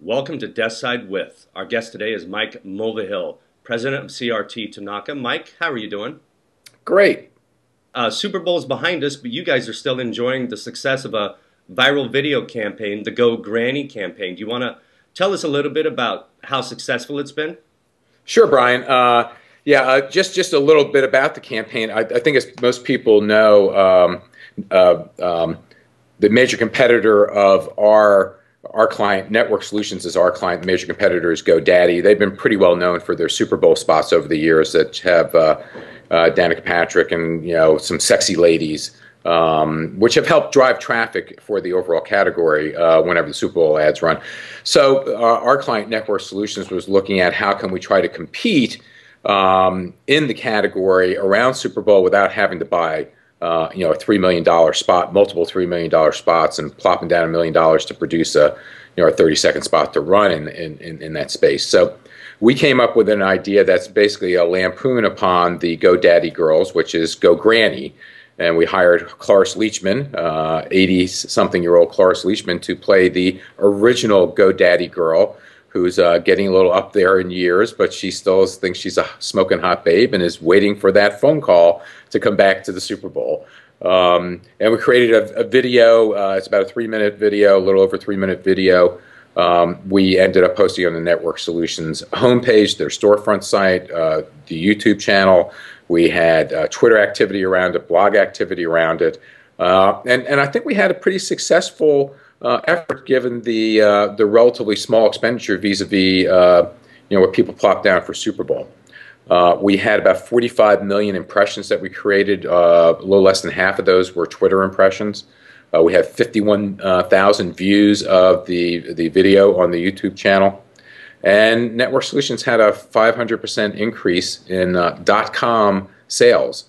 Welcome to Deskside with. Our guest today is Mike Mulvihill, president of CRT-tanaka. Mike, how are you doing? Great. Super Bowl is behind us, but you guys are still enjoying the success of a viral video campaign, the Go Granny campaign. Do you want to tell us a little bit about how successful it's been? Sure, Brian. Just a little bit about the campaign. I think, as most people know, the major competitor of our client, Network Solutions, is our client. The major competitor is GoDaddy. They've been pretty well known for their Super Bowl spots over the years that have Danica Patrick and some sexy ladies, which have helped drive traffic for the overall category whenever the Super Bowl ads run. So our client, Network Solutions, was looking at how can we try to compete in the category around Super Bowl without having to buy a $3 million spot, multiple $3 million spots, and plopping down $1 million to produce a 30-second spot to run in that space. So we came up with an idea that's basically a lampoon upon the GoDaddy girls, which is Go Granny. And we hired Cloris Leachman, 80-something-year-old Cloris Leachman, to play the original GoDaddy girl, who's getting a little up there in years, but she still thinks she's a smoking hot babe and is waiting for that phone call to come back to the Super Bowl. And we created a video. It's about a 3-minute video, a little over 3-minute video. We ended up posting on the Network Solutions homepage, their storefront site, the YouTube channel. We had Twitter activity around it, blog activity around it, and I think we had a pretty successful effort given the relatively small expenditure vis-a-vis what people plopped down for Super Bowl. We had about 45 million impressions that we created. A little less than half of those were Twitter impressions. We had 51,000 views of the video on the YouTube channel. And Network Solutions had a 500% increase in .com sales,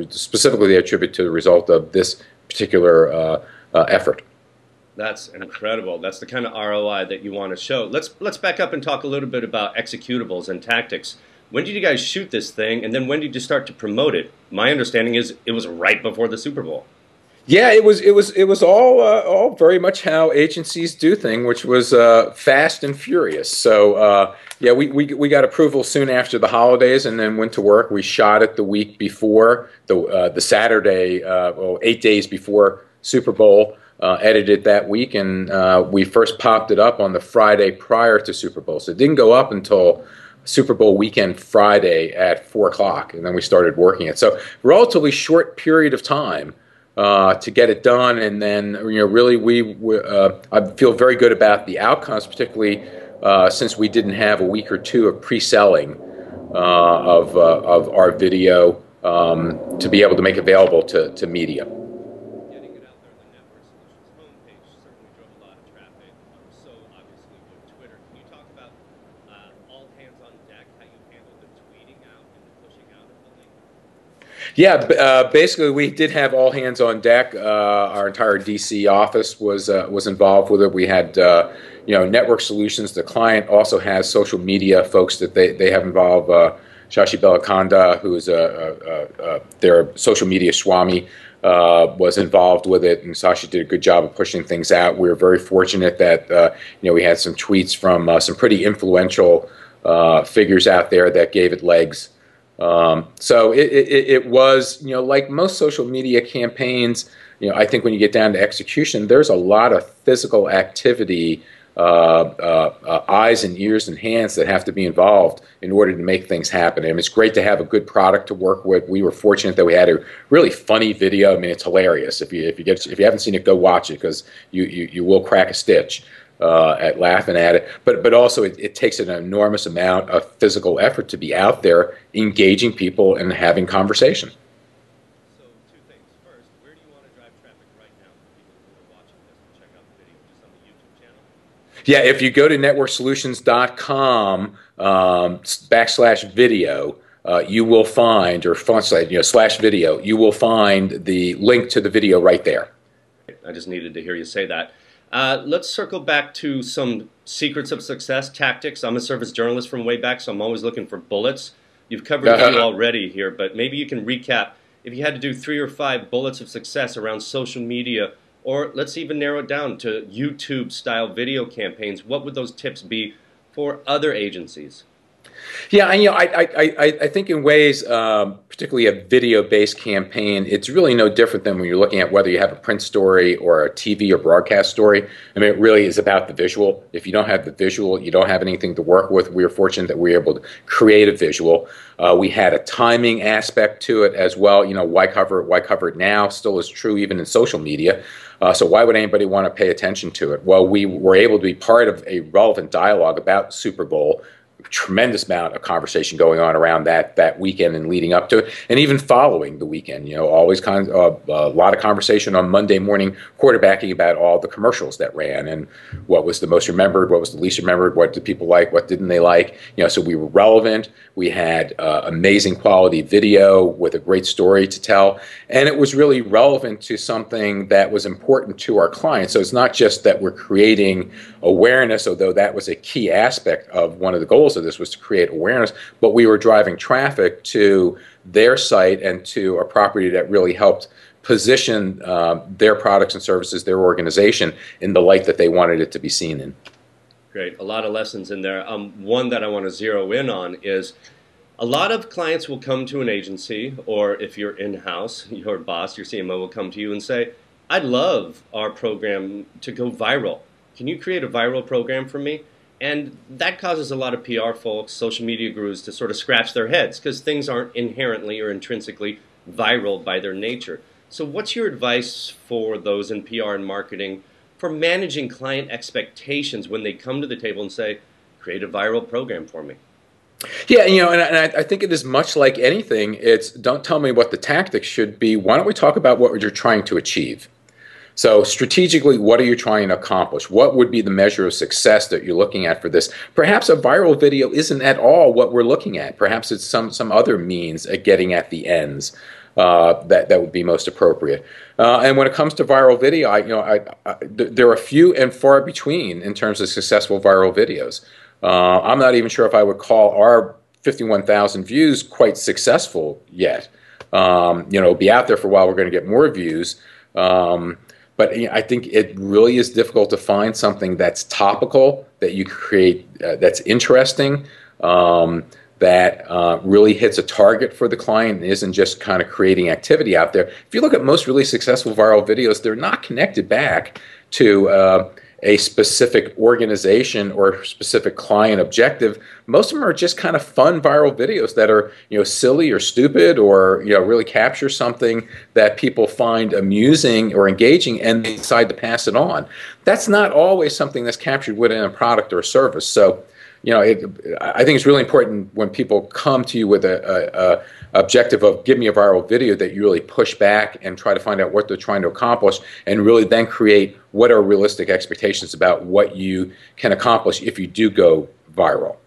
specifically they attribute to the result of this particular effort. That's incredible. That's the kind of ROI that you want to show. Let's back up and talk a little bit about executables and tactics. When did you guys shoot this thing, and then when did you start to promote it? My understanding is it was right before the Super Bowl. Yeah, it was all very much how agencies do things, which was fast and furious. So yeah, we got approval soon after the holidays, and then went to work. We shot it the week before the Saturday, 8 days before Super Bowl. Edited that week, and we first popped it up on the Friday prior to Super Bowl. So it didn't go up until Super Bowl weekend Friday at 4 o'clock, and then we started working it. So relatively short period of time to get it done, and then really I feel very good about the outcomes, particularly since we didn't have a week or two of pre-selling of our video to be able to make available to media. Yeah, basically we did have all hands on deck. Our entire DC office was involved with it. We had Network Solutions. The client also has social media folks that they have involved. Shashi Belakanda, who is their social media swami, was involved with it, and Sashi did a good job of pushing things out. We were very fortunate that we had some tweets from some pretty influential figures out there that gave it legs. So it was, like most social media campaigns, I think when you get down to execution, there's a lot of physical activity, eyes and ears and hands that have to be involved in order to make things happen. And it's great to have a good product to work with. We were fortunate that we had a really funny video. I mean, it's hilarious. If you haven't seen it, go watch it, because you will crack a stitch at laughing at it, but also it takes an enormous amount of physical effort to be out there engaging people and having conversation. So two things. First, where do you want to drive traffic right now for people who are watching this and check out the video? Just on the YouTube channel? Yeah, if you go to networksolutions.com /video, you will find, or /video, you will find the link to the video right there. I just needed to hear you say that. Let's circle back to some secrets of success, tactics. I'm a service journalist from way back, so I'm always looking for bullets. You've covered a few already here, but maybe you can recap if you had to do 3 or 5 bullets of success around social media Or let's even narrow it down to YouTube-style video campaigns. What would those tips be for other agencies? Yeah, and I think in ways, particularly a video-based campaign, it's really no different than when you're looking at whether you have a print story or a TV or broadcast story. I mean, it really is about the visual. If you don't have the visual, you don't have anything to work with. We were fortunate that we were able to create a visual. We had a timing aspect to it as well. You know, why cover it? Why cover it now? Still is true even in social media. So why would anybody want to pay attention to it? Well, we were able to be part of a relevant dialogue about Super Bowl. Tremendous amount of conversation going on around that weekend and leading up to it, and even following the weekend. You know, always a lot of conversation on Monday morning quarterbacking about all the commercials that ran and what was the most remembered, what was the least remembered, what did people like, what didn't they like. You know, so we were relevant. We had amazing quality video with a great story to tell, and it was really relevant to something that was important to our clients. So it's not just that we're creating awareness, although that was a key aspect of one of the goals of this was to create awareness, but we were driving traffic to their site and to a property that really helped position their products and services, their organization, in the light that they wanted it to be seen in. Great. A lot of lessons in there. One that I want to zero in on is a lot of clients will come to an agency, or if you're in-house, your boss, your CMO will come to you and say, I'd love our program to go viral. Can you create a viral program for me? And that causes a lot of PR folks, social media gurus to sort of scratch their heads because things aren't inherently or intrinsically viral by their nature. So what's your advice for those in PR and marketing for managing client expectations when they come to the table and say, create a viral program for me? Yeah, you know, and I think it is much like anything. It's don't tell me what the tactics should be. Why don't we talk about what you're trying to achieve? So strategically, what are you trying to accomplish? What would be the measure of success that you're looking at for this? Perhaps a viral video isn't at all what we're looking at. Perhaps it's some other means at getting at the ends that would be most appropriate. And when it comes to viral video, there are few and far between in terms of successful viral videos. I'm not even sure if I would call our 51,000 views quite successful yet. You know, it'll be out there for a while. We're going to get more views. But you know, I think it really is difficult to find something that's topical, that you create, that's interesting, that really hits a target for the client and isn't just kind of creating activity out there. If you look at most really successful viral videos, they're not connected back to a specific organization or specific client objective. Most of them are just kind of fun viral videos that are, you know, silly or stupid, or, you know, really capture something that people find amusing or engaging and they decide to pass it on. That's not always something that's captured within a product or a service. So, you know, I think it's really important when people come to you with a objective of give me a viral video, that you really push back and try to find out what they're trying to accomplish, and really then create what are realistic expectations about what you can accomplish if you do go viral.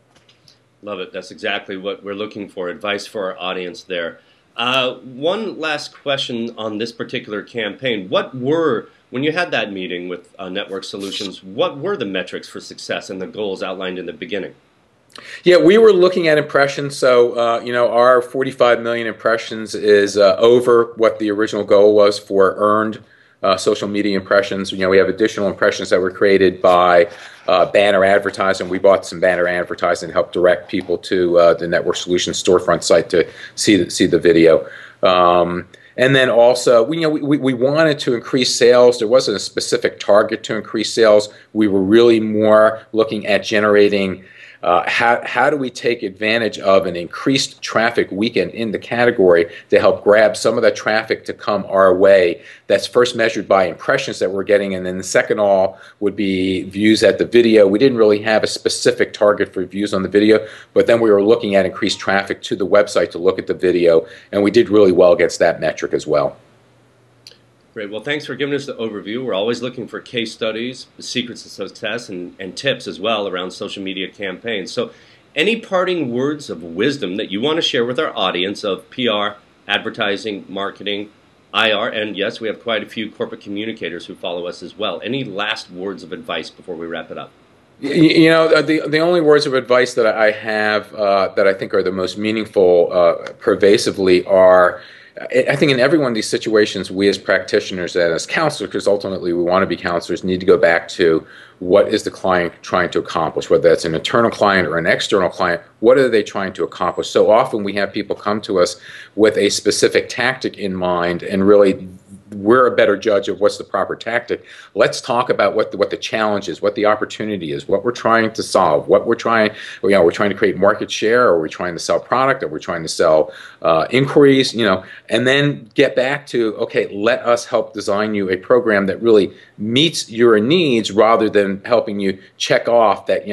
Love it. That's exactly what we're looking for, advice for our audience there. One last question on this particular campaign. When you had that meeting with Network Solutions, what were the metrics for success and the goals outlined in the beginning? Yeah, we were looking at impressions. So, you know, our 45 million impressions is over what the original goal was for earned social media impressions. You know, we have additional impressions that were created by banner advertising. We bought some banner advertising to help direct people to the Network Solutions storefront site to see the video. And then also, you know, we wanted to increase sales. There wasn't a specific target to increase sales. We were really more looking at generating how do we take advantage of an increased traffic weekend in the category to help grab some of that traffic to come our way. That's first measured by impressions that we're getting, and then the second all would be views at the video. We didn't really have a specific target for views on the video, but then we were looking at increased traffic to the website to look at the video, and we did really well against that metric as well. Great. Well, thanks for giving us the overview. We're always looking for case studies, the secrets of success, and tips as well around social media campaigns. So any parting words of wisdom that you want to share with our audience of PR, advertising, marketing, IR, and yes, we have quite a few corporate communicators who follow us as well. Any last words of advice before we wrap it up? You know, the only words of advice that I have that I think are the most meaningful pervasively are, I think in every one of these situations, we as practitioners and as counselors, because ultimately we want to be counselors, need to go back to what is the client trying to accomplish, whether that's an internal client or an external client. What are they trying to accomplish? So often we have people come to us with a specific tactic in mind, and really we're a better judge of what's the proper tactic. Let's talk about what the challenge is, what the opportunity is, what we're trying to solve, what we're trying, we're trying to create market share, or we're trying to sell product, or we're trying to sell inquiries, and then get back to, okay, let us help design you a program that really meets your needs, rather than helping you check off that,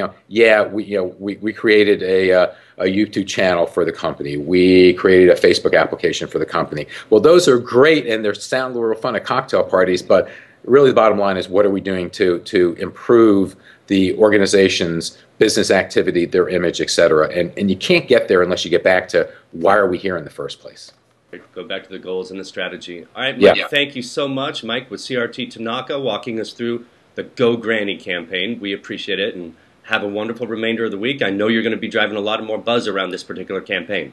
we created a YouTube channel for the company. We created a Facebook application for the company. Well, those are great, and they sound a little fun at cocktail parties, but really the bottom line is, what are we doing to improve the organization's business activity, their image, et cetera? And you can't get there unless you get back to, why are we here in the first place? Go back to the goals and the strategy. All right, Mike, thank you so much. Mike with CRT-tanaka, walking us through the Go Granny campaign. We appreciate it, and have a wonderful remainder of the week. I know you're going to be driving a lot more buzz around this particular campaign.